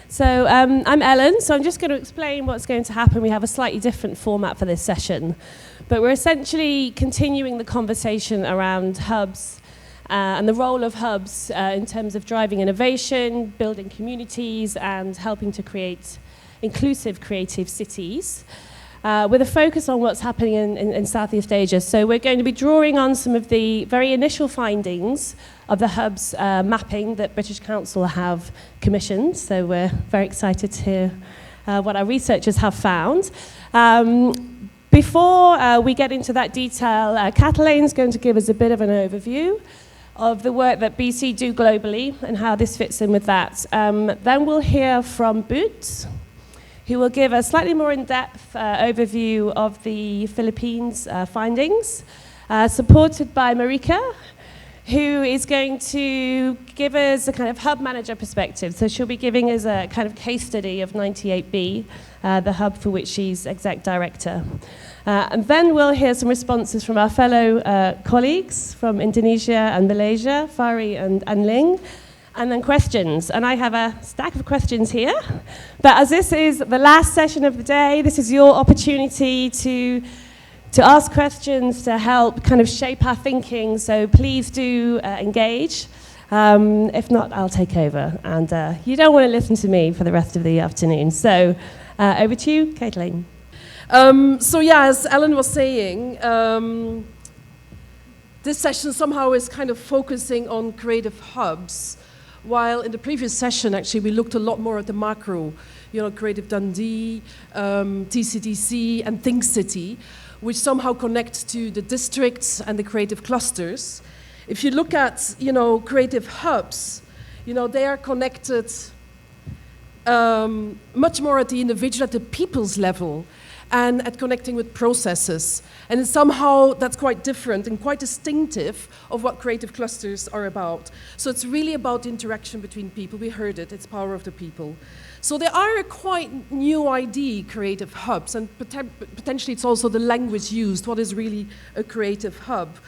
So I'm Ellen, so I'm just going to explain what's going to happen. We have a slightly different format for this session, but we're essentially continuing the conversation around hubs and the role of hubs in terms of driving innovation, building communities, and helping to create inclusive creative cities, with a focus on what's happening in Southeast Asia. So we're going to be drawing on some of the very initial findings of the hubs mapping that British Council have commissioned. So we're very excited to hear what our researchers have found. Before we get into that detail, Katelijn is going to give us a bit of an overview of the work that BC do globally and how this fits in with that. Then we'll hear from Boot, who will give a slightly more in-depth overview of the Philippines findings, supported by Marika, who is going to give us a kind of hub manager perspective. So she'll be giving us a kind of case study of 98B, the hub for which she's exec director. And then we'll hear some responses from our fellow colleagues from Indonesia and Malaysia, Fajri and Ling, and then questions. And I have a stack of questions here. But as this is the last session of the day, this is your opportunity to ask questions to help kind of shape our thinking. So please do engage. If not, I'll take over. And you don't want to listen to me for the rest of the afternoon. So over to you, Katelijn. So yeah, as Ellen was saying, this session somehow is kind of focusing on creative hubs, while in the previous session, actually, we looked a lot more at the macro, Creative Dundee, TCDC, and Think City, which somehow connect to the districts and the creative clusters. If you look at, creative hubs, they are connected much more at the individual, at the people's level, and at connecting with processes. And somehow that's quite different and quite distinctive of what creative clusters are about. So it's really about the interaction between people. We heard it, it's power of the people. So they are a quite new idea, creative hubs, and potentially it's also the language used, what is really a creative hub.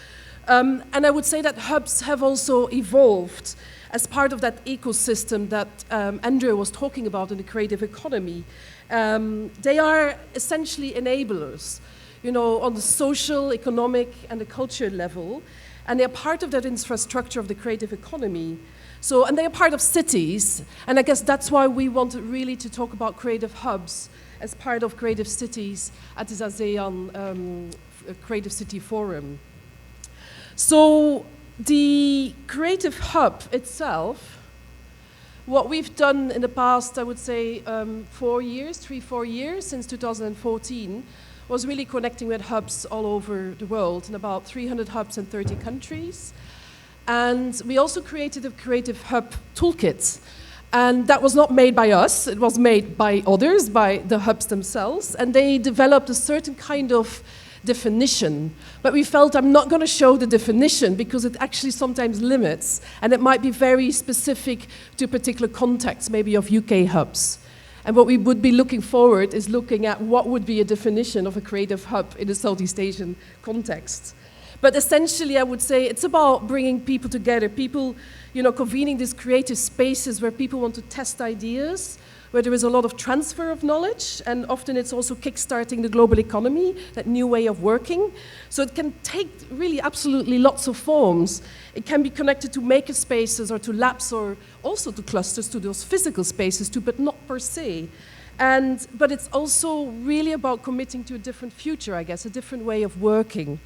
And I would say that hubs have also evolved as part of that ecosystem that Andrew was talking about in the creative economy. They are essentially enablers, on the social, economic, and the culture level, and they are part of that infrastructure of the creative economy. So, and they are part of cities, and I guess that's why we wanted really to talk about creative hubs as part of creative cities at this ASEAN Creative City Forum. So the creative hub itself, what we've done in the past, I would say 4 years, since 2014, was really connecting with hubs all over the world, in about 300 hubs in 30 countries. And we also created a creative hub toolkit. And that was not made by us, it was made by others, by the hubs themselves. And they developed a certain kind of definition. But we felt I'm not going to show the definition because it actually sometimes limits. And it might be very specific to a particular context, maybe of UK hubs. And what we would be looking forward is looking at what would be a definition of a creative hub in a Southeast Asian context. But essentially, I would say it's about bringing people together, people, convening these creative spaces where people want to test ideas, where there is a lot of transfer of knowledge, and often it's also kickstarting the global economy, that new way of working. So it can take really absolutely lots of forms. It can be connected to maker spaces or to labs or also to clusters, to those physical spaces too, but not per se. But it's also really about committing to a different future, I guess, a different way of working.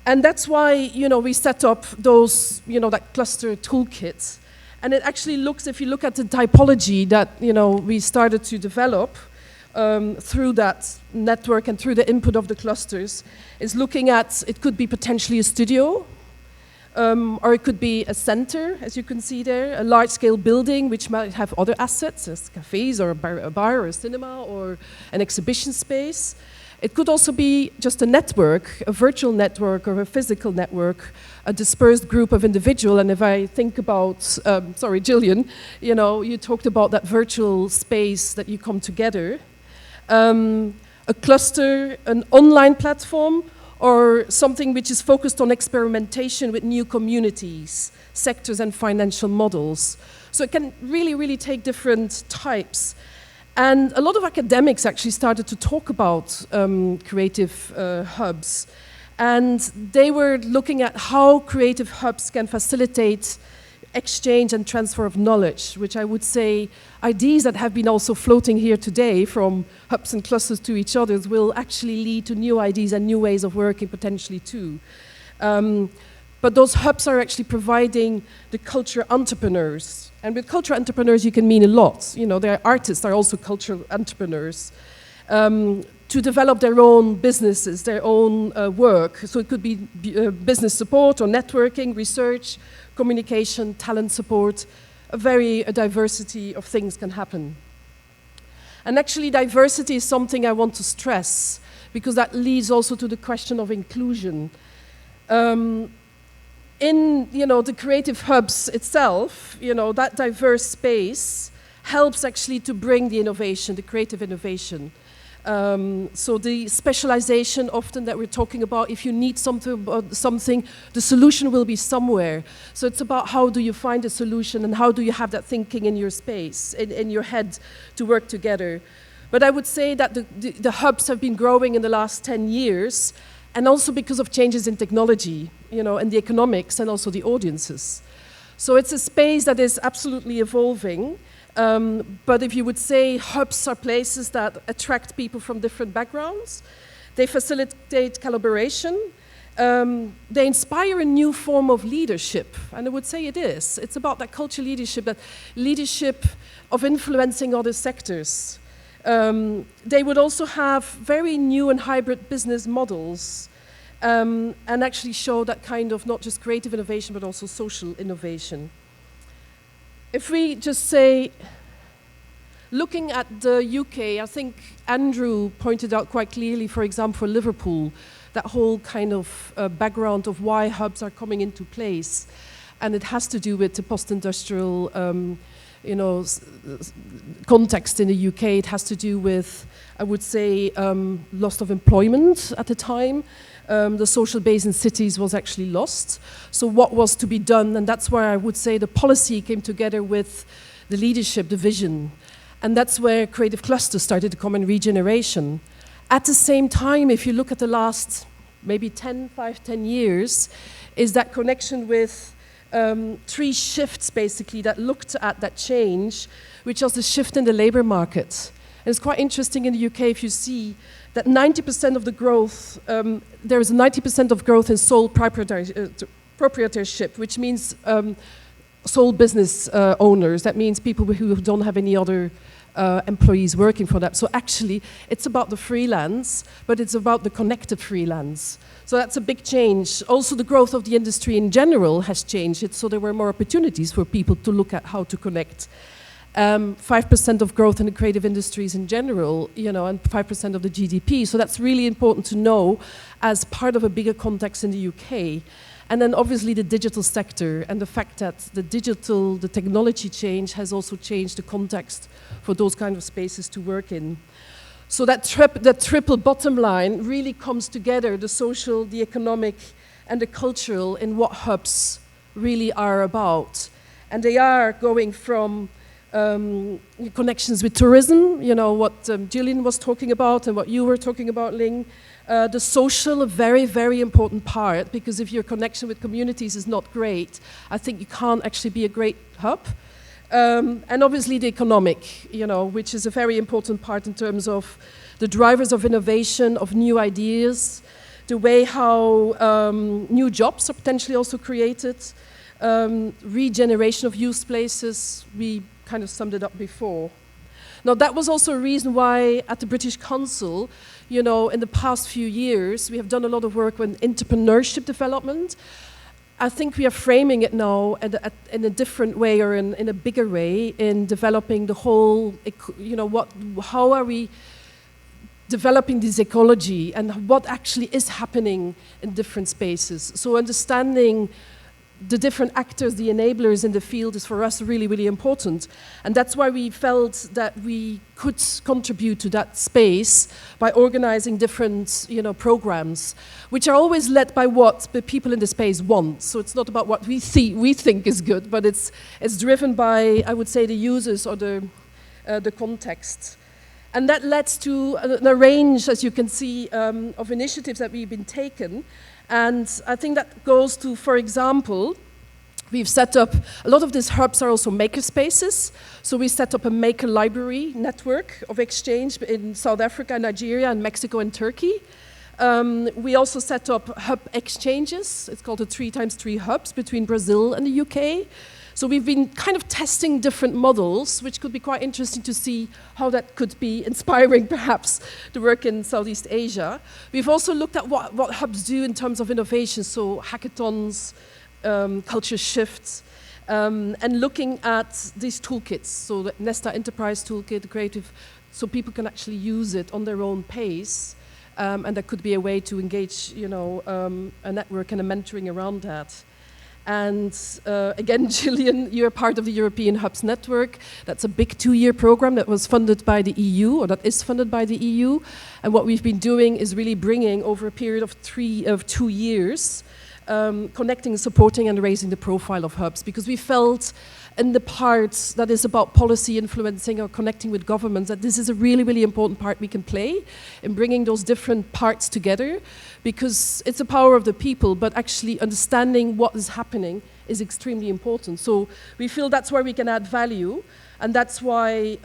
And that's why, we set up those, that cluster toolkit. And it actually looks, if you look at the typology that, we started to develop through that network and through the input of the clusters, is looking at, it could be potentially a studio, or it could be a center, as you can see there, a large-scale building which might have other assets, as cafes or a bar or a cinema or an exhibition space. It could also be just a network, a virtual network or a physical network, a dispersed group of individuals. And if I think about, sorry, Gillian, you talked about that virtual space that you come together. A cluster, an online platform, or something which is focused on experimentation with new communities, sectors and financial models. So it can really, really take different types. And a lot of academics actually started to talk about creative hubs. And they were looking at how creative hubs can facilitate exchange and transfer of knowledge, which I would say ideas that have been also floating here today from hubs and clusters to each other will actually lead to new ideas and new ways of working potentially too. But those hubs are actually providing the culture entrepreneurs. And with culture entrepreneurs, you can mean a lot. You know, they're artists, are also cultural entrepreneurs. To develop their own businesses, their own work. So it could be business support or networking, research, communication, talent support. A diversity of things can happen. And actually diversity is something I want to stress because that leads also to the question of inclusion. In the creative hubs itself, that diverse space helps actually to bring the innovation, the creative innovation. So the specialization often that we're talking about, if you need something, the solution will be somewhere. So it's about how do you find a solution and how do you have that thinking in your space, in your head to work together. But I would say that the hubs have been growing in the last 10 years and also because of changes in technology, and the economics and also the audiences. So it's a space that is absolutely evolving. But if you would say hubs are places that attract people from different backgrounds, they facilitate collaboration, they inspire a new form of leadership, and I would say it is. It's about that cultural leadership, that leadership of influencing other sectors. They would also have very new and hybrid business models and actually show that kind of not just creative innovation but also social innovation. If we just say, looking at the UK, I think Andrew pointed out quite clearly, for example, for Liverpool, that whole kind of background of why hubs are coming into place. And it has to do with the post-industrial context in the UK. It has to do with, I would say, loss of employment at the time. The social base in cities was actually lost. So what was to be done? And that's where I would say the policy came together with the leadership, the vision. And that's where creative clusters started to come in regeneration. At the same time, if you look at the last maybe 10 years, is that connection with three shifts basically that looked at that change, which was the shift in the labor market. And it's quite interesting in the UK if you see that 90% of the growth, there is 90% of growth in sole proprietorship, which means sole business owners. That means people who don't have any other employees working for them. So actually, it's about the freelance, but it's about the connected freelance. So that's a big change. Also, the growth of the industry in general has changed. So there were more opportunities for people to look at how to connect. 5% of growth in the creative industries in general, and 5% of the GDP. So that's really important to know as part of a bigger context in the UK. And then obviously the digital sector and the fact that the technology change has also changed the context for those kind of spaces to work in. So that triple bottom line really comes together, the social, the economic, and the cultural in what hubs really are about. And they are going from connections with tourism, what Gillian was talking about and what you were talking about, Ling. The social, a very, very important part, because if your connection with communities is not great, I think you can't actually be a great hub. And obviously the economic, which is a very important part in terms of the drivers of innovation, of new ideas, the way how new jobs are potentially also created, regeneration of use places. We kind of summed it up before. Now that was also a reason why at the British Council, in the past few years, we have done a lot of work with entrepreneurship development. I think we are framing it now in a different way or in a bigger way in developing the whole, how are we developing this ecology and what actually is happening in different spaces. So understanding the different actors, the enablers in the field is for us really, really important. And that's why we felt that we could contribute to that space by organizing different, programs, which are always led by what the people in the space want. So it's not about what we think is good, but it's driven by, I would say, the users or the context. And that led to a range, as you can see, of initiatives that we've been taken. And I think that goes to, for example, we've set up, a lot of these hubs are also maker spaces. So we set up a maker library network of exchange in South Africa, Nigeria, and Mexico and Turkey. We also set up hub exchanges. It's called the 3x3 hubs between Brazil and the UK. So we've been kind of testing different models, which could be quite interesting to see how that could be inspiring, perhaps, the work in Southeast Asia. We've also looked at what hubs do in terms of innovation, so hackathons, culture shifts, and looking at these toolkits, so the Nesta Enterprise Toolkit, creative, so people can actually use it on their own pace, and that could be a way to engage, a network and a mentoring around that. And again, Gillian, you're part of the European Hubs Network. That's a big 2-year program that was funded by the EU, or that is funded by the EU. And what we've been doing is really bringing, over a period of 2 years, connecting, supporting, and raising the profile of hubs. Because we felt in the part that is about policy influencing or connecting with governments, that this is a really, really important part we can play in bringing those different parts together, because it's the power of the people, but actually understanding what is happening is extremely important. So we feel that's where we can add value, and that's why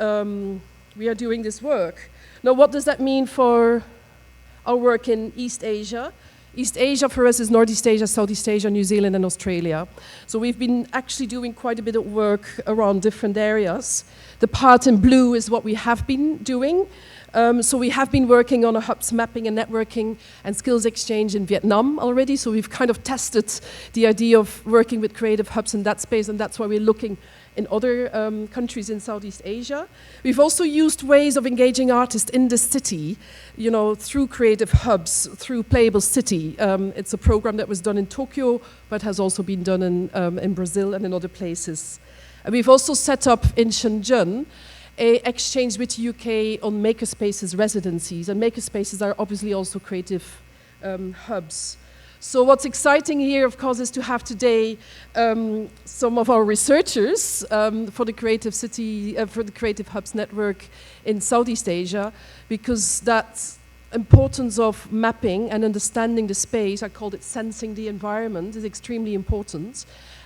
we are doing this work. Now, what does that mean for our work in East Asia? East Asia for us is Northeast Asia, Southeast Asia, New Zealand, and Australia. So we've been actually doing quite a bit of work around different areas. The part in blue is what we have been doing. So we have been working on a hubs mapping and networking and skills exchange in Vietnam already. So we've kind of tested the idea of working with creative hubs in that space, and that's why we're looking in other countries in Southeast Asia. We've also used ways of engaging artists in the city, through creative hubs, through Playable City. It's a program that was done in Tokyo, but has also been done in Brazil and in other places. And we've also set up in Shenzhen an exchange with the UK on makerspaces residencies. And makerspaces are obviously also creative hubs. So what's exciting here, of course, is to have today some of our researchers for the Creative City, for the Creative Hubs Network in Southeast Asia, because that importance of mapping and understanding the space, I called it sensing the environment, is extremely important.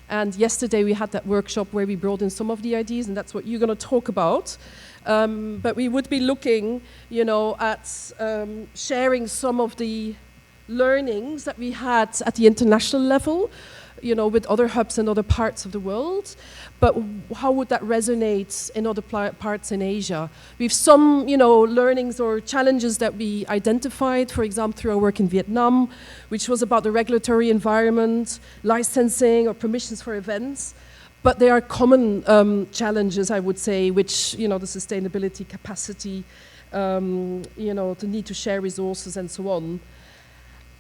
And yesterday we had that workshop where we brought in some of the ideas, and that's what you're going to talk about. But we would be looking, at sharing some of the learnings that we had at the international level, with other hubs in other parts of the world, but how would that resonate in other parts in Asia? We have some, learnings or challenges that we identified, for example, through our work in Vietnam, which was about the regulatory environment, licensing or permissions for events. But there are common challenges, I would say, which, the sustainability capacity, the need to share resources and so on.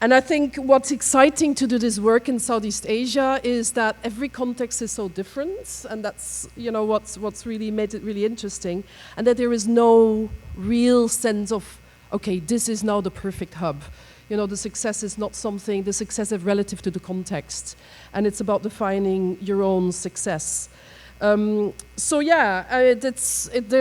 And I think what's exciting to do this work in Southeast Asia is that every context is so different, and that's what's really made it really interesting, and that there is no real sense of, okay, this is now the perfect hub. The success is not something, the success is relative to the context, and it's about defining your own success. There's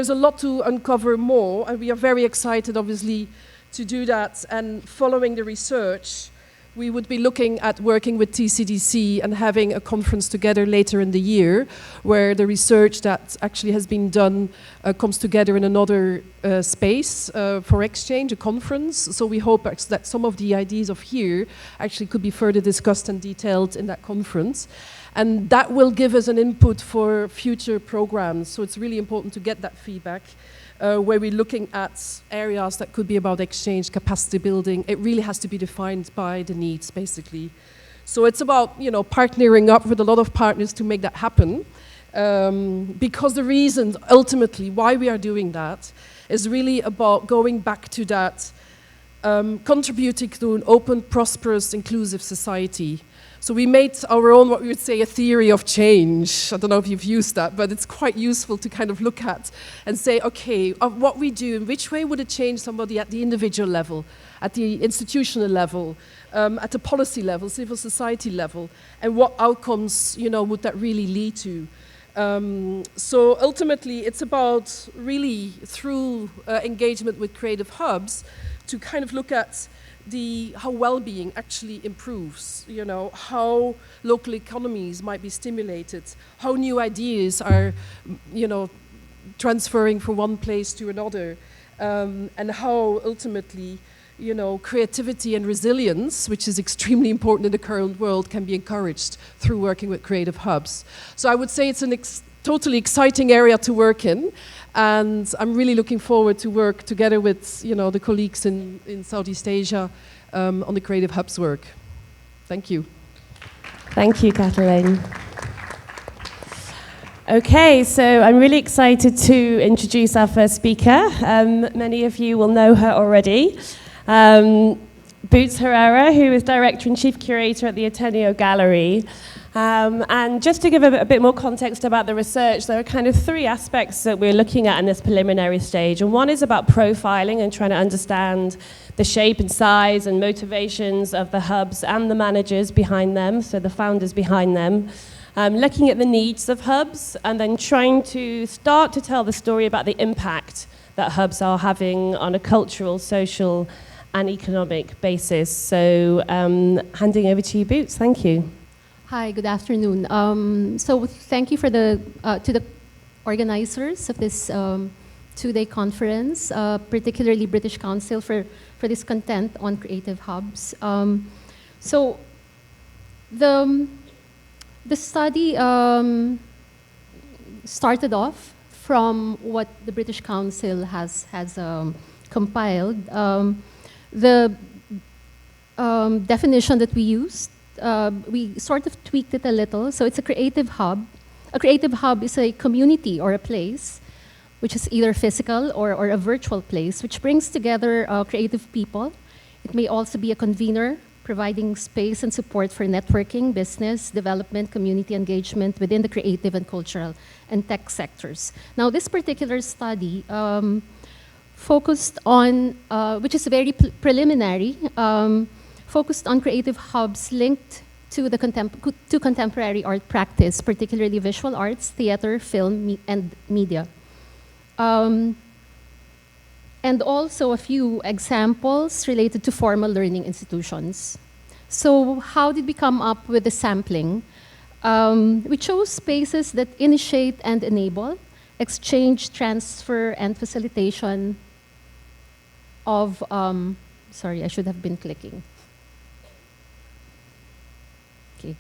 a lot to uncover more, and we are very excited, obviously, to do that. And following the research, we would be looking at working with TCDC and having a conference together later in the year, where the research that actually has been done comes together in another space for exchange, a conference. So we hope that some of the ideas of here actually could be further discussed and detailed in that conference. And that will give us an input for future programs. So it's really important to get that feedback. Where we're looking at areas that could be about exchange, capacity building. It really has to be defined by the needs, basically. So it's about, partnering up with a lot of partners to make that happen. Because the reason, ultimately, why we are doing that is really about going back to that, contributing to an open, prosperous, inclusive society. So we made our own, what we would say, a theory of change. I don't know if you've used that, but it's quite useful to kind of look at and say, okay, of what we do, in which way would it change somebody at the individual level, at the institutional level, at the policy level, civil society level, and what outcomes, would that really lead to? So ultimately, it's about really, through engagement with creative hubs, to kind of look at how well-being actually improves, how local economies might be stimulated, how new ideas are, transferring from one place to another, and how ultimately, creativity and resilience, which is extremely important in the current world, can be encouraged through working with creative hubs. So I would say it's an totally exciting area to work in, and I'm really looking forward to work together with the colleagues in Southeast Asia on the creative hubs work. Thank you. Thank you, Katelijn. Okay, so I'm really excited to introduce our first speaker. Many of you will know her already. Boots Herrera, who is Director and Chief Curator at the Ateneo Gallery. And just to give a bit more context about the research, there are kind of three aspects that we're looking at in this preliminary stage. And one is about profiling and trying to understand the shape and size and motivations of the hubs and the managers behind them, so the founders behind them. Looking at the needs of hubs and then trying to start to tell the story about the impact that hubs are having on a cultural, social, and economic basis. So handing over to you, Boots. Thank you. Hi, good afternoon. So thank you to the organizers of this two-day conference, particularly British Council for this content on creative hubs. So the study started off from what the British Council has compiled. The definition that we used, we sort of tweaked it a little. So it's a creative hub. A creative hub is a community or a place, which is either physical or a virtual place, which brings together creative people. It may also be a convener, providing space and support for networking, business, development, community engagement within the creative and cultural and tech sectors. Now, this particular study focused on, which is very preliminary, focused on creative hubs linked to the contemporary art practice, particularly visual arts, theater, film, and media. And also a few examples related to formal learning institutions. So how did we come up with the sampling? We chose spaces that initiate and enable exchange, transfer, and facilitation of, sorry, I should have been clicking. Okay.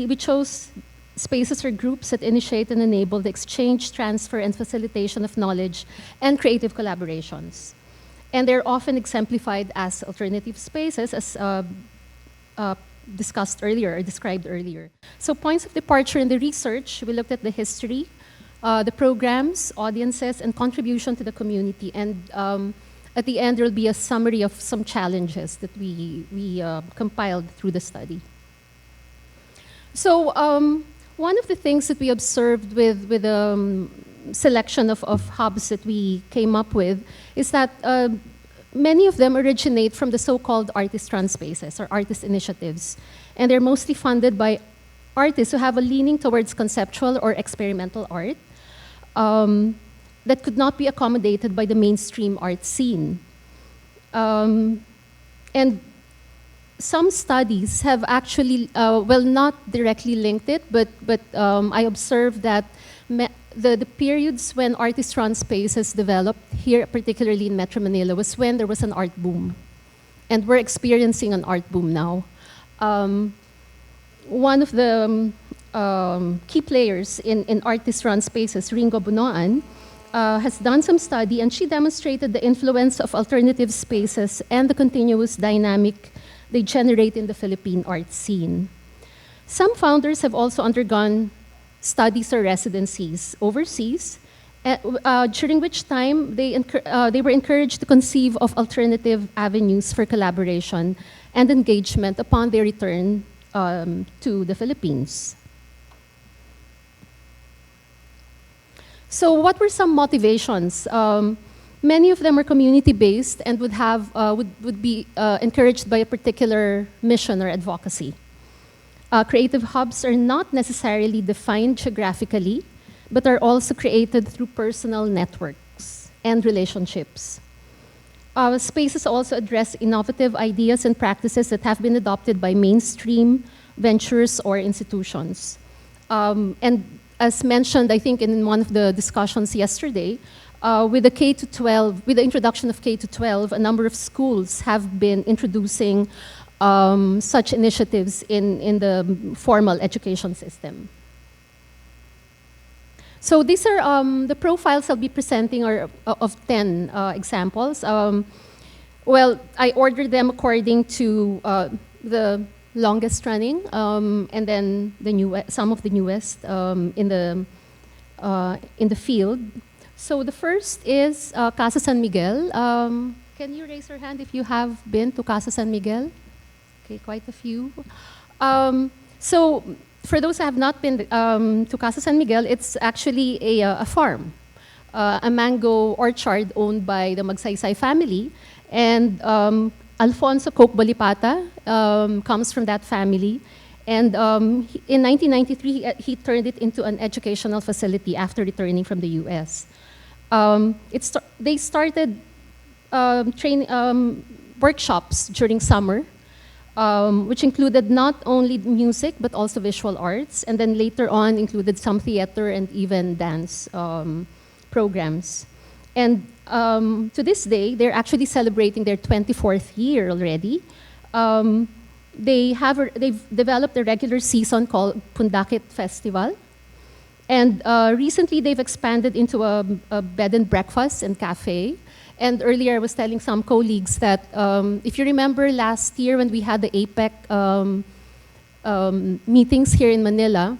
We chose spaces or groups that initiate and enable the exchange, transfer, and facilitation of knowledge and creative collaborations. And they're often exemplified as alternative spaces, as discussed earlier or described earlier. So points of departure in the research, we looked at the history, the programs, audiences, and contribution to the community. And at the end, there will be a summary of some challenges that we compiled through the study. So one of the things that we observed with the selection of hubs that we came up with is that many of them originate from the so-called artist-run spaces or artist initiatives. And they're mostly funded by artists who have a leaning towards conceptual or experimental art that could not be accommodated by the mainstream art scene. And some studies have actually, well, not directly linked it, but I observed that the periods when artist-run spaces developed here, particularly in Metro Manila, was when there was an art boom. And we're experiencing an art boom now. One of the key players in artist-run spaces, Ringo Bunoan, has done some study, and she demonstrated the influence of alternative spaces and the continuous dynamic they generate in the Philippine art scene. Some founders have also undergone studies or residencies overseas during which time they were encouraged to conceive of alternative avenues for collaboration and engagement upon their return to the Philippines. So what were some motivations? Many of them are community-based and would be encouraged by a particular mission or advocacy. Creative hubs are not necessarily defined geographically, but are also created through personal networks and relationships. Spaces also address innovative ideas and practices that have been adopted by mainstream ventures or institutions. And as mentioned, I think in one of the discussions yesterday, with the introduction of K-12, a number of schools have been introducing such initiatives in the formal education system. So these are the profiles I'll be presenting are of 10 examples. Well, I ordered them according to the longest running, and then some of the newest in the field. So the first is Casa San Miguel. Can you raise your hand if you have been to Casa San Miguel? Okay, quite a few. So for those who have not been to Casa San Miguel, it's actually a farm, a mango orchard owned by the Magsaysay family. And Alfonso Coke Bolipata comes from that family. And in 1993, he turned it into an educational facility after returning from the US. They started workshops during summer, which included not only music, but also visual arts, and then later on included some theater and even dance programs. And to this day, they're actually celebrating their 24th year already. They've developed a regular season called Pundakit Festival. And recently, they've expanded into a bed and breakfast and cafe. And earlier, I was telling some colleagues that if you remember last year when we had the APEC meetings here in Manila,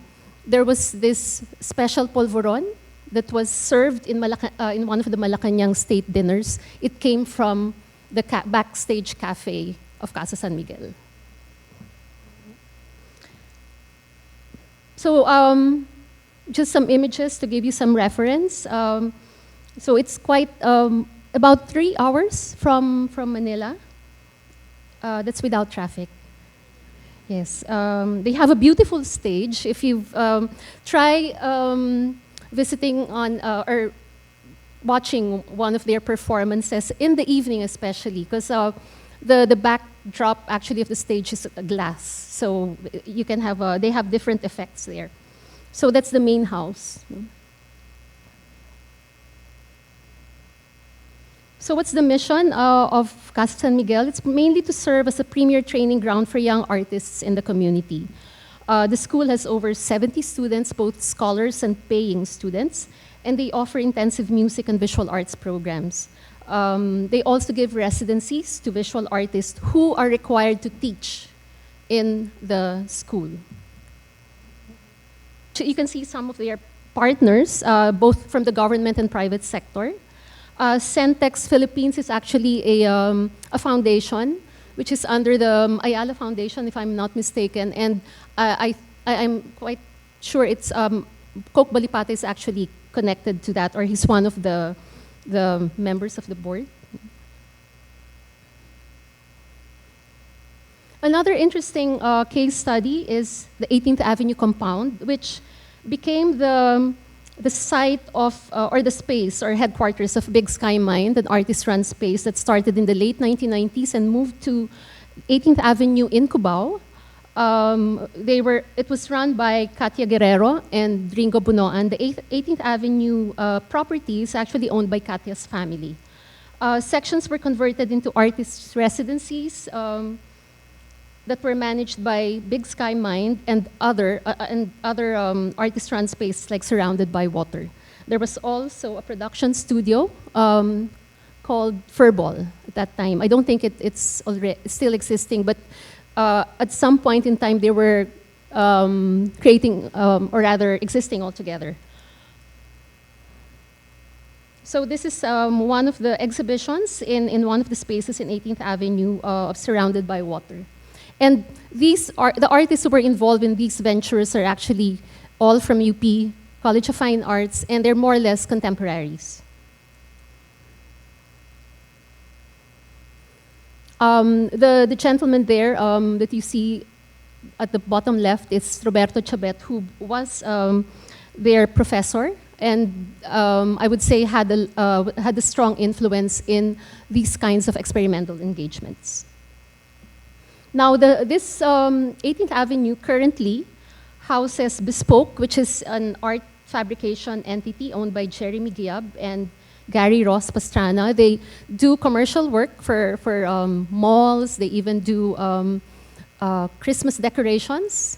there was this special polvoron that was served in one of the Malacanang state dinners. It came from the backstage cafe of Casa San Miguel. So just some images to give you some reference. So it's quite about 3 hours from Manila. That's without traffic. Yes, they have a beautiful stage. If you've try visiting on or watching one of their performances in the evening, especially because the backdrop actually of the stage is glass, so you can have they have different effects there. So that's the main house. So what's the mission of Casa San Miguel? It's mainly to serve as a premier training ground for young artists in the community. The school has over 70 students, both scholars and paying students, and they offer intensive music and visual arts programs. They also give residencies to visual artists who are required to teach in the school. You can see some of their partners, both from the government and private sector. Centex Philippines is actually a foundation, which is under the Ayala Foundation, if I'm not mistaken. And I'm quite sure it's Coke Bolipata is actually connected to that, or he's one of the members of the board. Another interesting case study is the 18th Avenue compound, which became the site of, or the space or headquarters of Big Sky Mind, an artist-run space that started in the late 1990s and moved to 18th Avenue in Cubao. It was run by Katia Guerrero and Ringo Bunoan. The 18th Avenue property is actually owned by Katia's family. Sections were converted into artist residencies that were managed by Big Sky Mind and other artist-run spaces like Surrounded by Water. There was also a production studio called Furball at that time. I don't think it's still existing, but at some point in time they were creating, or rather existing altogether. So this is one of the exhibitions in one of the spaces in 18th Avenue surrounded by water. And the artists who were involved in these ventures are actually all from UP, College of Fine Arts, and they're more or less contemporaries. The gentleman there that you see at the bottom left is Roberto Chabet, who was their professor, and I would say had a strong influence in these kinds of experimental engagements. Now, this 18th Avenue currently houses Bespoke, which is an art fabrication entity owned by Jeremy Giab and Gary Ross Pastrana. They do commercial work for malls. They even do Christmas decorations,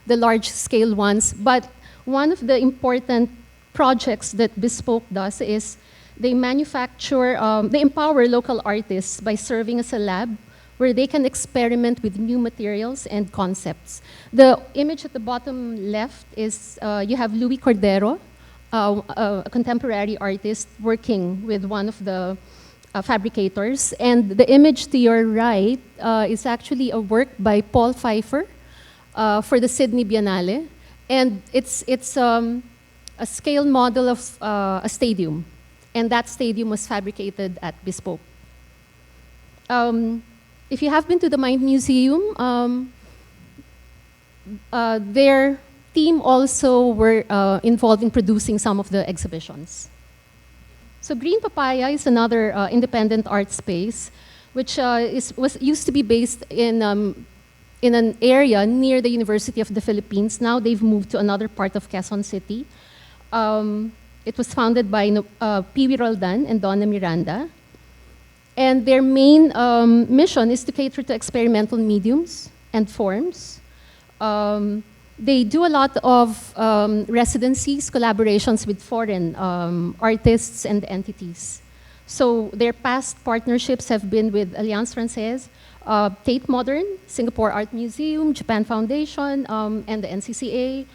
the large-scale ones. But one of the important projects that Bespoke does is they manufacture, they empower local artists by serving as a lab where they can experiment with new materials and concepts. The image at the bottom left is, you have Louis Cordero, a contemporary artist working with one of the fabricators. And the image to your right is actually a work by Paul Pfeiffer for the Sydney Biennale. And it's a scale model of a stadium. And that stadium was fabricated at Bespoke. If you have been to the Mind Museum, their team also were involved in producing some of the exhibitions. So Green Papaya is another independent art space, which used to be based in an area near the University of the Philippines. Now they've moved to another part of Quezon City. It was founded by Piwi Roldan and Donna Miranda. And their main mission is to cater to experimental mediums and forms. They do a lot of residencies, collaborations with foreign artists and entities. So their past partnerships have been with Alliance Francaise, Tate Modern, Singapore Art Museum, Japan Foundation, and the NCCA.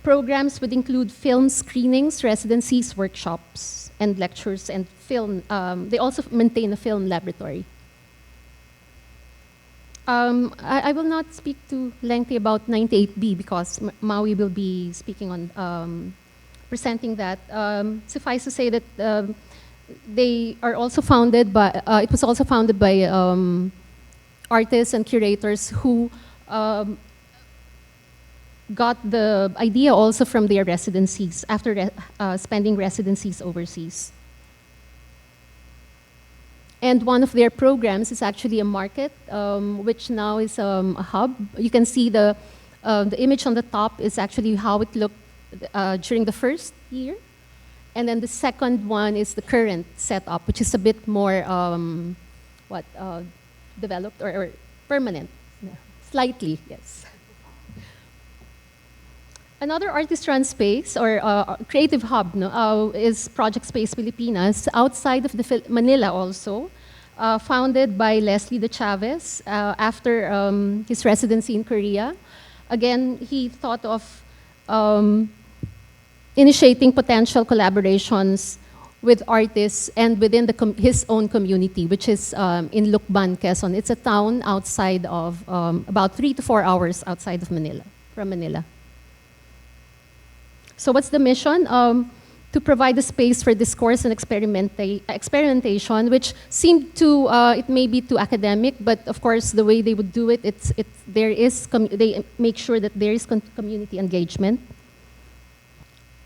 Programs would include film screenings, residencies, workshops, and lectures, and film. They also maintain a film laboratory. I will not speak too lengthy about 98B because Maui will be speaking on presenting that. Suffice to say that they are also founded by, it was also founded by artists and curators who got the idea also from their residencies after spending residencies overseas. And one of their programs is actually a market, which now is a hub. You can see the image on the top is actually how it looked during the first year. And then the second one is the current setup, which is a bit more developed or permanent. Yeah. Slightly, yes. Another artist-run space or creative hub is Project Space Filipinas outside of Manila also, founded by Leslie de Chavez after his residency in Korea. Again, he thought of initiating potential collaborations with artists and within his own community, which is in Lucban, Quezon. It's a town outside of, about 3 to 4 hours outside of Manila, from Manila. So what's the mission? To provide a space for discourse and experimentation, which seemed to, it may be too academic, but of course the way they would do it, they make sure that there is community engagement.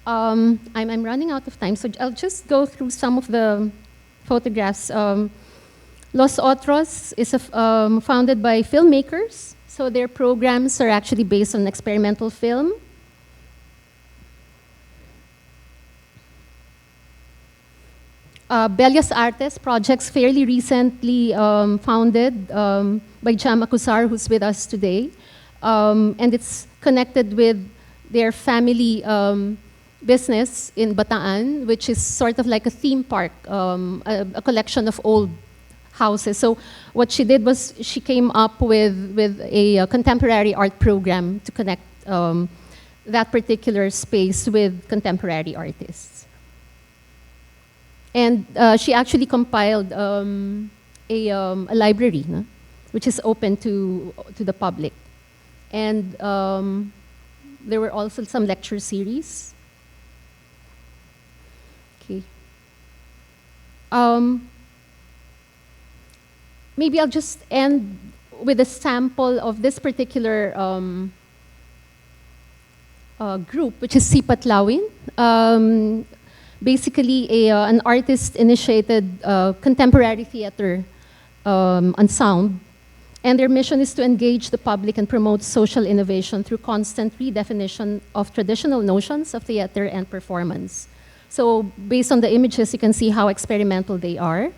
I'm running out of time, so I'll just go through some of the photographs. Los Otros is founded by filmmakers, so their programs are actually based on experimental film. Bellias Artes projects fairly recently founded by Jam Akusar, who's with us today. And it's connected with their family business in Bataan, which is sort of like a theme park, a collection of old houses. So what she did was she came up with a contemporary art program to connect that particular space with contemporary artists. And she actually compiled a library, no? Which is open to the public. And there were also some lecture series. Okay. Maybe I'll just end with a sample of this particular group, which is Sipat Laowin. Basically, an artist-initiated contemporary theater ensemble. And their mission is to engage the public and promote social innovation through constant redefinition of traditional notions of theater and performance. So based on the images, you can see how experimental they are.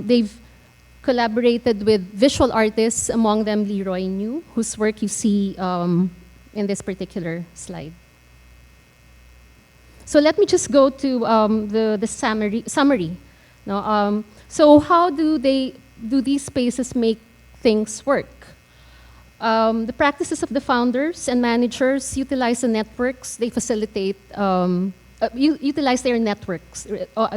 They've collaborated with visual artists, among them Leroy New, whose work you see in this particular slide. So let me just go to the summary. Now, so how do these spaces make things work? The practices of the founders and managers utilize the networks. They facilitate, utilize their networks,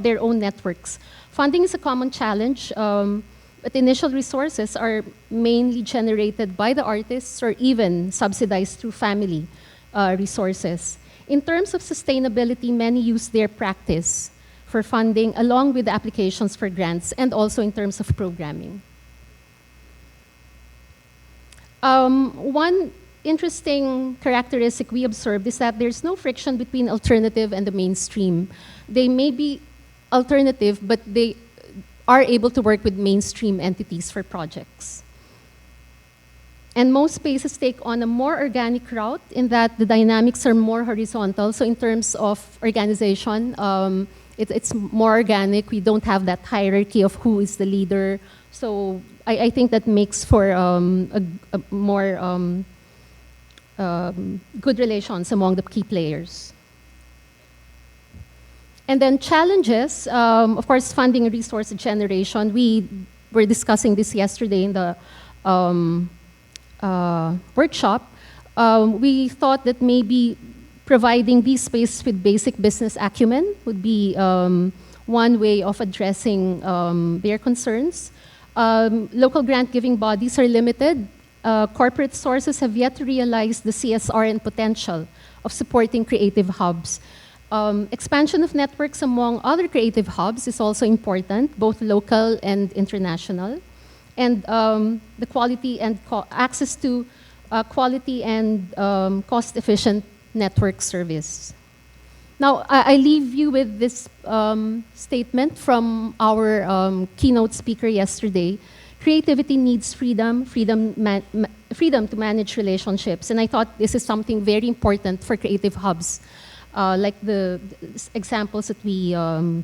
their own networks. Funding is a common challenge, but initial resources are mainly generated by the artists or even subsidized through family resources. In terms of sustainability, many use their practice for funding along with the applications for grants and also in terms of programming. One interesting characteristic we observed is that there's no friction between alternative and the mainstream. They may be alternative, but they are able to work with mainstream entities for projects. And most spaces take on a more organic route in that the dynamics are more horizontal. So in terms of organization, it's more organic. We don't have that hierarchy of who is the leader. So I think that makes for a more good relations among the key players. And then challenges, of course, funding and resource generation. We were discussing this yesterday in the workshop. We thought that maybe providing these spaces with basic business acumen would be one way of addressing their concerns. Local grant giving bodies are limited. Corporate sources have yet to realize the CSR and potential of supporting creative hubs. Expansion of networks among other creative hubs is also important, both local and international. And the quality and access to quality and cost-efficient network service. Now, I leave you with this statement from our keynote speaker yesterday. Creativity needs freedom to manage relationships. And I thought this is something very important for creative hubs, like the examples that we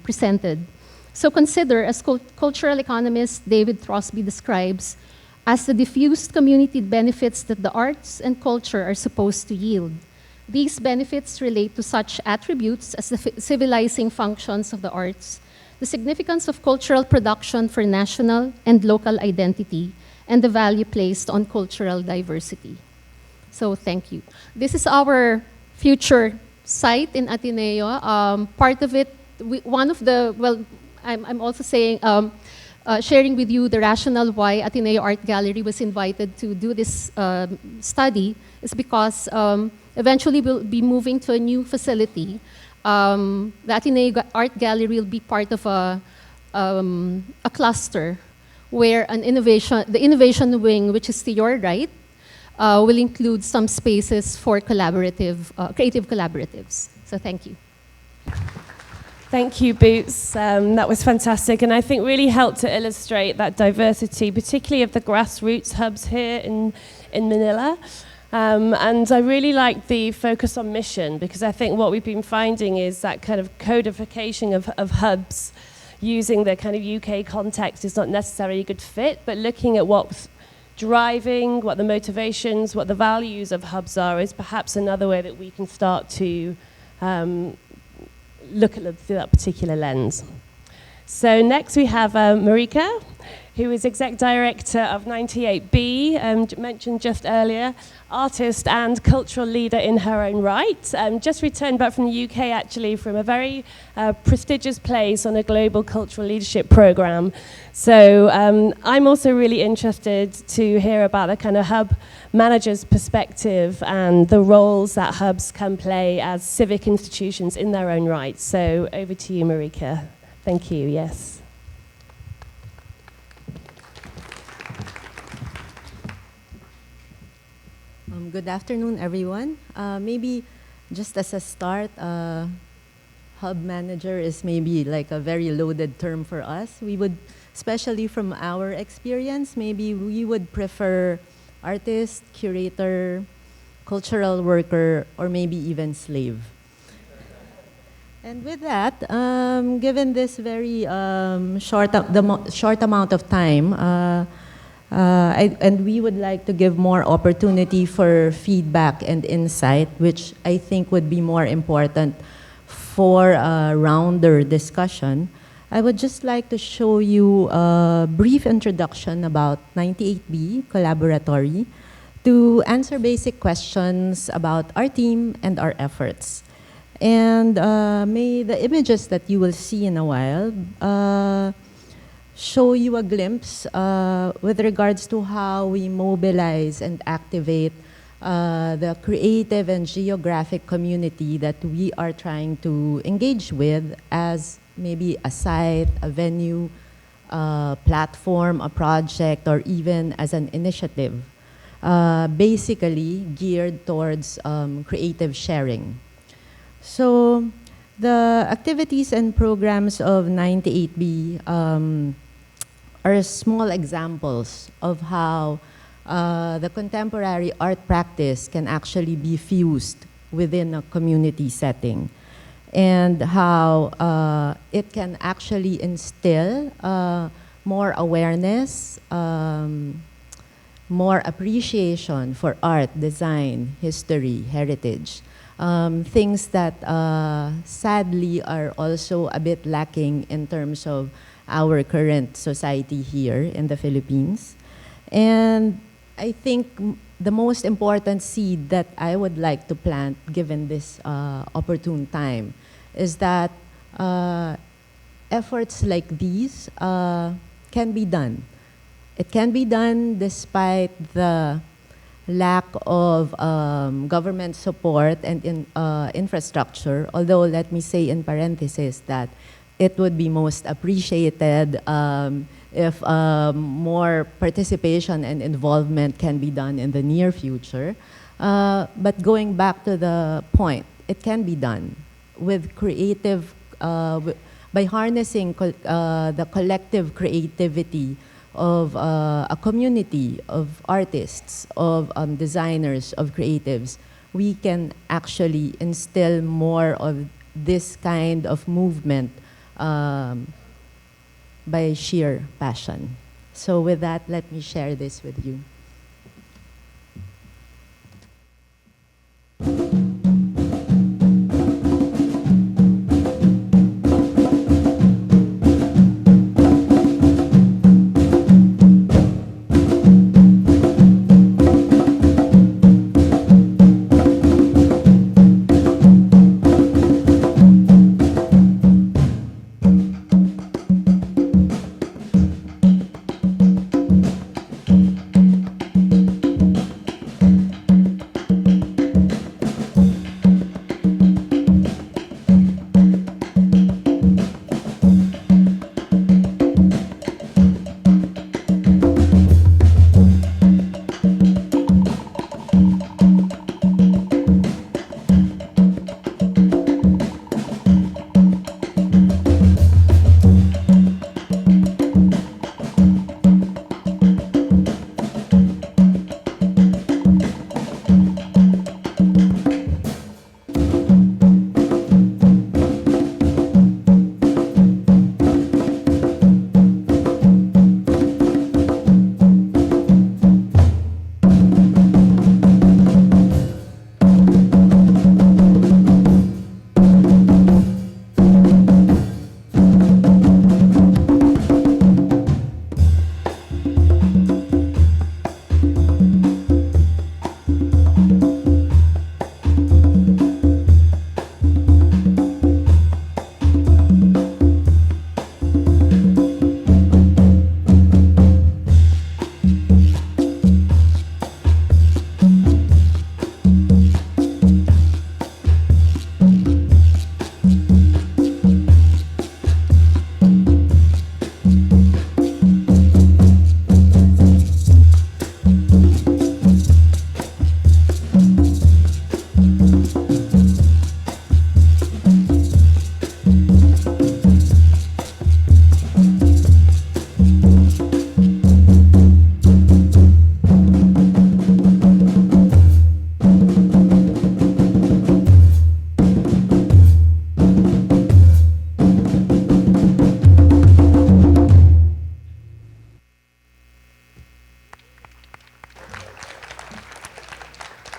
presented. So consider, as cultural economist David Throsby describes, as the diffused community benefits that the arts and culture are supposed to yield. These benefits relate to such attributes as the civilizing functions of the arts, the significance of cultural production for national and local identity, and the value placed on cultural diversity. So thank you. This is our future site in Ateneo. Part of it, one of the, well, I'm also saying, sharing with you the rationale why Ateneo Art Gallery was invited to do this study is because eventually we'll be moving to a new facility. The Ateneo Art Gallery will be part of a cluster where the innovation wing, which is to your right, will include some spaces for creative collaboratives. So thank you. Thank you, Boots. That was fantastic, and I think really helped to illustrate that diversity, particularly of the grassroots hubs here in Manila. And I really like the focus on mission, because I think what we've been finding is that kind of codification of hubs using the kind of UK context is not necessarily a good fit, but looking at what's driving, what the motivations, what the values of hubs are is perhaps another way that we can start to look at them through that particular lens. So next we have Marika, who is Exec Director of 98B, mentioned just earlier, artist and cultural leader in her own right. Just returned back from the UK, actually, from a very prestigious place on a global cultural leadership program. So I'm also really interested to hear about the kind of hub manager's perspective and the roles that hubs can play as civic institutions in their own right. So over to you, Marika. Thank you, yes. Good afternoon, everyone. Maybe just as a start, hub manager is maybe like a very loaded term for us. We would, especially from our experience, maybe we would prefer artist, curator, cultural worker, or maybe even slave. And with that, given this very short amount of time, and we would like to give more opportunity for feedback and insight, which I think would be more important for a rounder discussion. I would just like to show you a brief introduction about 98B COLLABoratory to answer basic questions about our team and our efforts. And may the images that you will see in a while show you a glimpse with regards to how we mobilize and activate the creative and geographic community that we are trying to engage with as maybe a site, a venue, a platform, a project, or even as an initiative, basically geared towards creative sharing. So the activities and programs of 98B are small examples of how the contemporary art practice can actually be fused within a community setting, and how it can actually instill more awareness, more appreciation for art, design, history, heritage. Things that sadly are also a bit lacking in terms of our current society here in the Philippines. And I think the most important seed that I would like to plant, given this opportune time, is that efforts like these can be done. It can be done despite the lack of government support and infrastructure, although let me say in parentheses that it would be most appreciated if more participation and involvement can be done in the near future. But going back to the point, it can be done with creative, by harnessing the collective creativity of a community of artists, of designers, of creatives. We can actually instill more of this kind of movement by sheer passion. So with that, let me share this with you.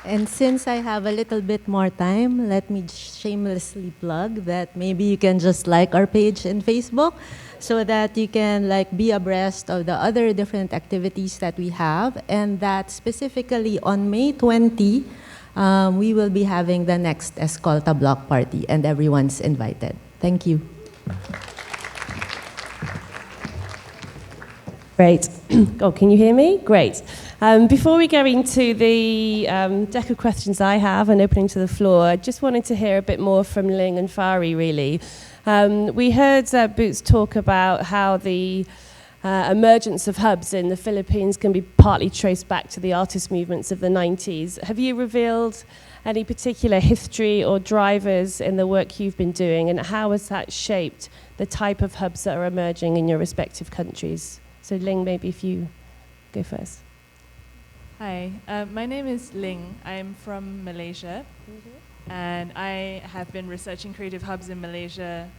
And since I have a little bit more time, let me shamelessly plug that maybe you can just like our page in Facebook so that you can be abreast of the other different activities that we have, and that specifically on May 20, we will be having the next Escolta block party, and everyone's invited. Thank you. Great. Oh, can you hear me? Great. Before we go into the deck of questions I have and opening to the floor, I just wanted to hear a bit more from Ling and Fajri, really. We heard Boots talk about how the emergence of hubs in the Philippines can be partly traced back to the artist movements of the 90s. Have you revealed any particular history or drivers in the work you've been doing, and how has that shaped the type of hubs that are emerging in your respective countries? So Ling, maybe if you go first. Hi, my name is Ling. I'm from Malaysia, and I have been researching creative hubs in Malaysia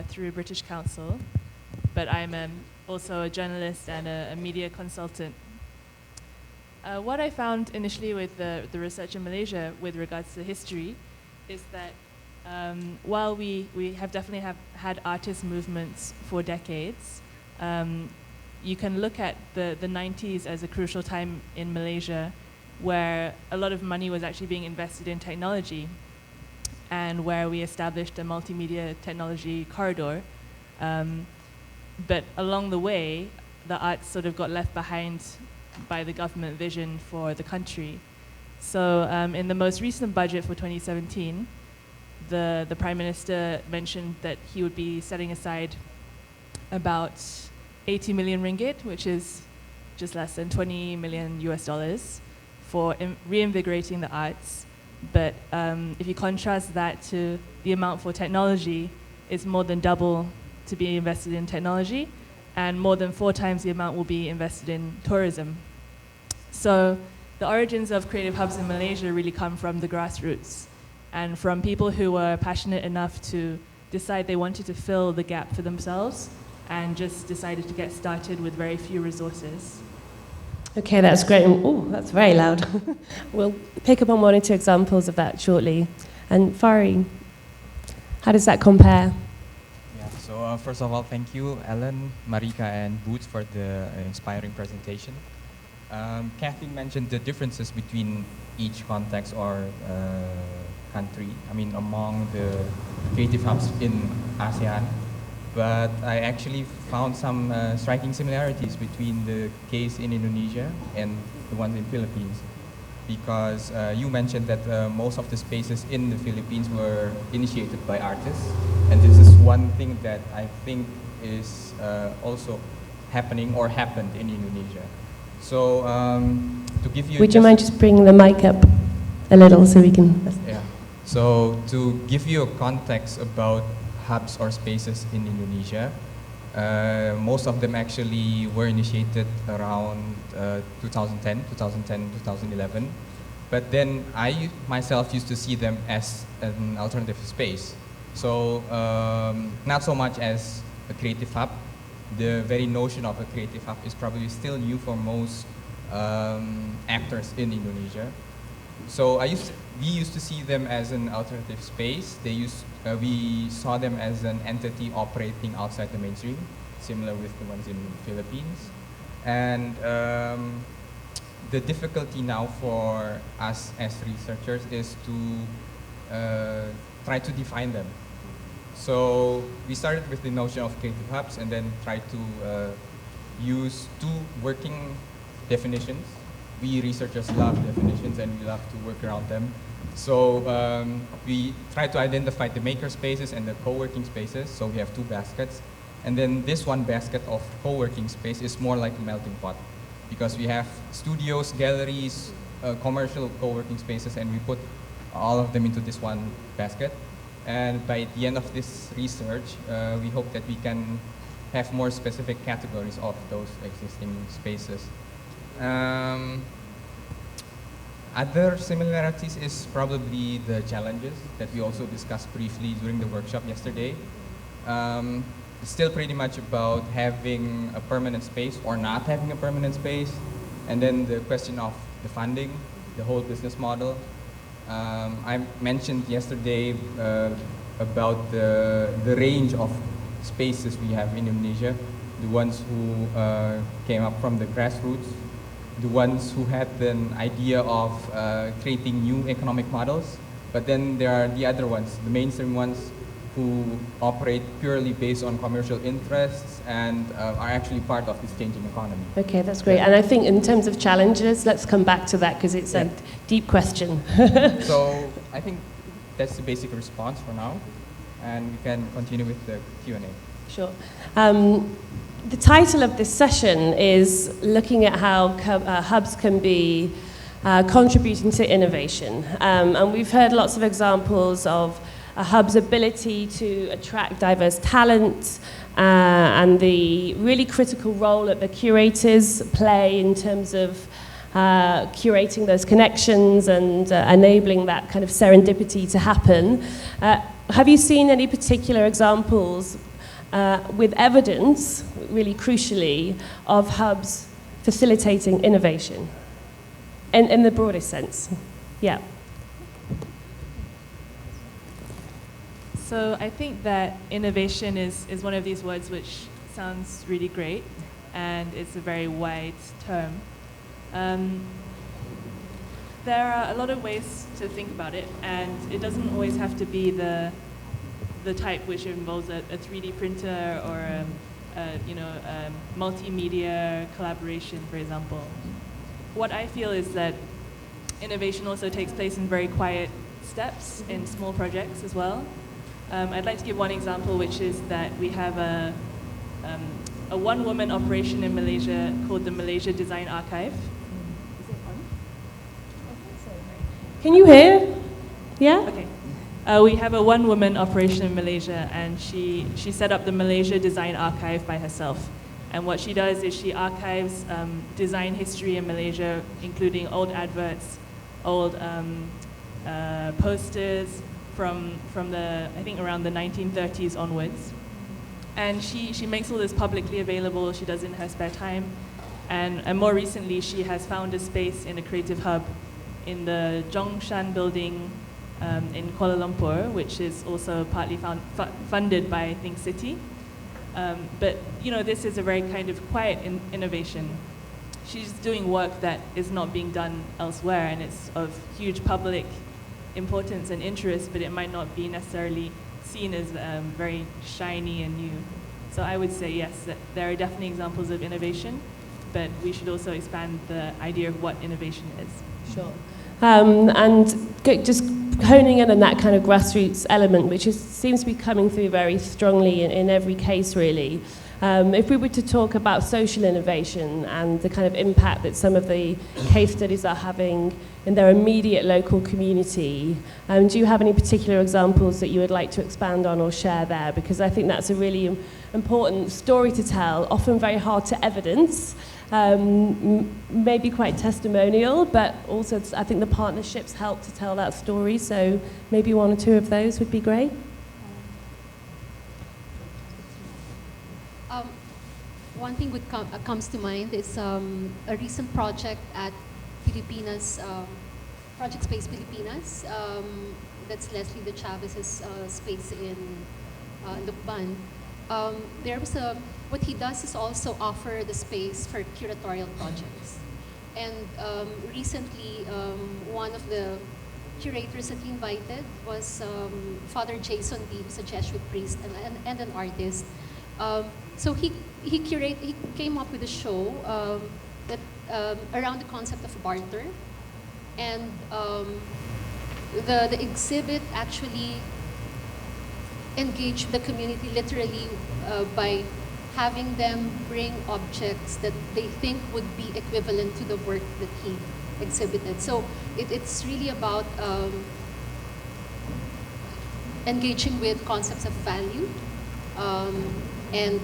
through British Council, but I'm also a journalist and a media consultant. What I found initially with the research in Malaysia with regards to history is that while we have definitely had artist movements for decades, you can look at the 90s as a crucial time in Malaysia where a lot of money was actually being invested in technology and where we established a multimedia technology corridor. But along the way, the arts sort of got left behind by the government vision for the country. So in the most recent budget for 2017, the Prime Minister mentioned that he would be setting aside about 80 million ringgit, which is just less than 20 million US dollars, for reinvigorating the arts. But if you contrast that to the amount for technology, it's more than double to be invested in technology, and more than 4 times the amount will be invested in tourism. So the origins of creative hubs in Malaysia really come from the grassroots and from people who were passionate enough to decide they wanted to fill the gap for themselves and just decided to get started with very few resources. Okay, that's great. Oh, that's very loud. We'll pick up on 1 or 2 examples of that shortly. And Fajri, how does that compare? Yeah, so first of all, thank you, Ellen, Marika, and Boots for the inspiring presentation. Katelijn mentioned the differences between each context or country, among the creative hubs in ASEAN. But I actually found some striking similarities between the case in Indonesia and the ones in Philippines, because you mentioned that most of the spaces in the Philippines were initiated by artists, and this is one thing that I think is also happening or happened in Indonesia. So to give you... Would you mind just bringing the mic up a little so we can... Yeah. So to give you a context about hubs or spaces in Indonesia, most of them actually were initiated around 2010, 2011. But then I myself used to see them as an alternative space. So not so much as a creative hub. The very notion of a creative hub is probably still new for most actors in Indonesia. So we used to see them as an alternative space. We saw them as an entity operating outside the mainstream, similar with the ones in the Philippines. And the difficulty now for us as researchers is to try to define them. So we started with the notion of creative hubs and then tried to use 2 working definitions. We researchers love definitions and we love to work around them. So we try to identify the maker spaces and the co-working spaces. So we have 2 baskets. And then this one basket of co-working space is more like a melting pot, because we have studios, galleries, commercial co-working spaces, and we put all of them into this one basket. And by the end of this research, we hope that we can have more specific categories of those existing spaces. Other similarities is probably the challenges that we also discussed briefly during the workshop yesterday. It's still pretty much about having a permanent space or not having a permanent space, and then the question of the funding. the whole business model. I mentioned yesterday about the range of spaces we have in Indonesia, the ones who came up from the grassroots, the ones who had an idea of creating new economic models, but then there are the other ones, the mainstream ones, who operate purely based on commercial interests and are actually part of this changing economy. Okay, that's great. And I think in terms of challenges, let's come back to that because it's a deep question. So I think that's the basic response for now, and we can continue with the Q&A. Sure. The title of this session is looking at how hubs can be contributing to innovation. And we've heard lots of examples of a hub's ability to attract diverse talent and the really critical role that the curators play in terms of curating those connections and enabling that kind of serendipity to happen. Have you seen any particular examples with evidence, really crucially, of hubs facilitating innovation in the broadest sense? Yeah. So I think that innovation is one of these words which sounds really great, and it's a very wide term. There are a lot of ways to think about it, and it doesn't always have to be the type which involves a 3D printer or multimedia collaboration, for example. What I feel is that innovation also takes place in very quiet steps, in small projects as well. I'd like to give one example, which is that we have a one-woman operation in Malaysia called the Malaysia Design Archive. Can you hear? Yeah? Okay. We have a one-woman operation in Malaysia, and she set up the Malaysia Design Archive by herself. And what she does is she archives design history in Malaysia, including old adverts, old posters from the, I think, around the 1930s onwards. And she makes all this publicly available. She does it in her spare time. And more recently, she has found a space in a creative hub in the Zhongshan building in Kuala Lumpur, which is also partly funded by Think City. But this is a very kind of quiet innovation. She's doing work that is not being done elsewhere, and it's of huge public importance and interest, but it might not be necessarily seen as very shiny and new. So I would say yes, that there are definitely examples of innovation, but we should also expand the idea of what innovation is. Sure. And just honing in on that kind of grassroots element, which seems to be coming through very strongly in every case, really. If we were to talk about social innovation and the kind of impact that some of the case studies are having in their immediate local community, do you have any particular examples that you would like to expand on or share there? Because I think that's a really important story to tell, often very hard to evidence, maybe quite testimonial, but also I think the partnerships help to tell that story, so maybe one or two of those would be great. One thing comes to mind is a recent project at Filipinas, Project Space Filipinas. That's Leslie de Chavez's space in Lukban. There was what he does is also offer the space for curatorial projects. And recently, one of the curators that he invited was Father Jason D, who's a Jesuit priest and an artist. So he came up with a show that around the concept of barter, and the exhibit actually engaged the community literally by having them bring objects that they think would be equivalent to the work that he exhibited. So it's really about engaging with concepts of value and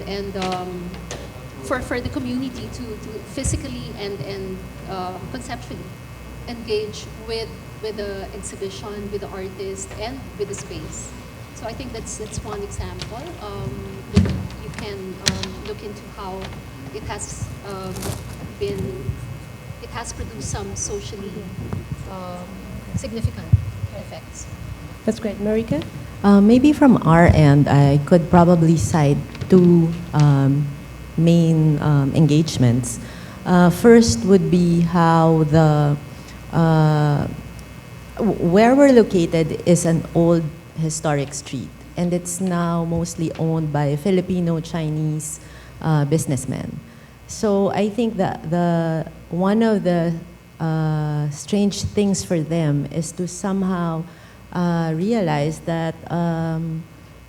for the community to physically and conceptually engage with the exhibition, with the artist, and with the space. So I think that's one example. You can look into how it has produced some socially significant effects. That's great. Marika? Maybe from our end, I could probably cite two main engagements. First would be how where we're located is an old historic street, and it's now mostly owned by Filipino-Chinese businessmen. So I think that one of the strange things for them is to somehow realize that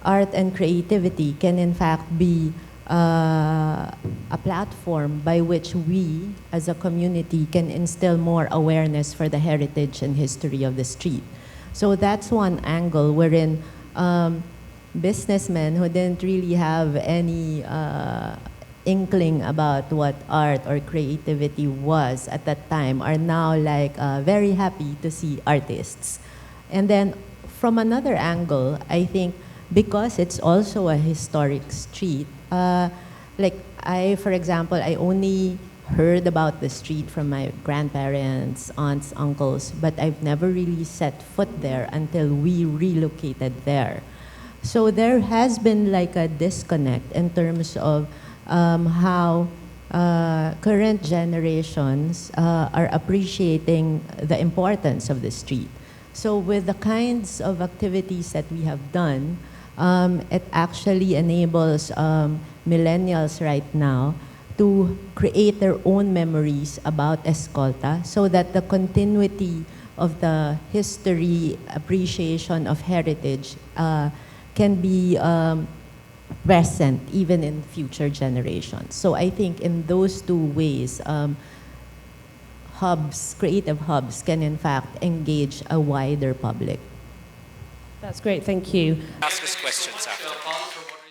art and creativity can in fact be a platform by which we as a community can instill more awareness for the heritage and history of the street. So that's one angle wherein businessmen who didn't really have any inkling about what art or creativity was at that time are now like very happy to see artists. And then from another angle, I think because it's also a historic street, like for example, I only heard about the street from my grandparents, aunts, uncles, but I've never really set foot there until we relocated there. So there has been like a disconnect in terms of how current generations are appreciating the importance of the street. So with the kinds of activities that we have done, it actually enables millennials right now to create their own memories about Escolta so that the continuity of the history, appreciation of heritage can be present even in future generations. So I think in those two ways, creative hubs can in fact engage a wider public. That's great, thank you. Ask us questions after.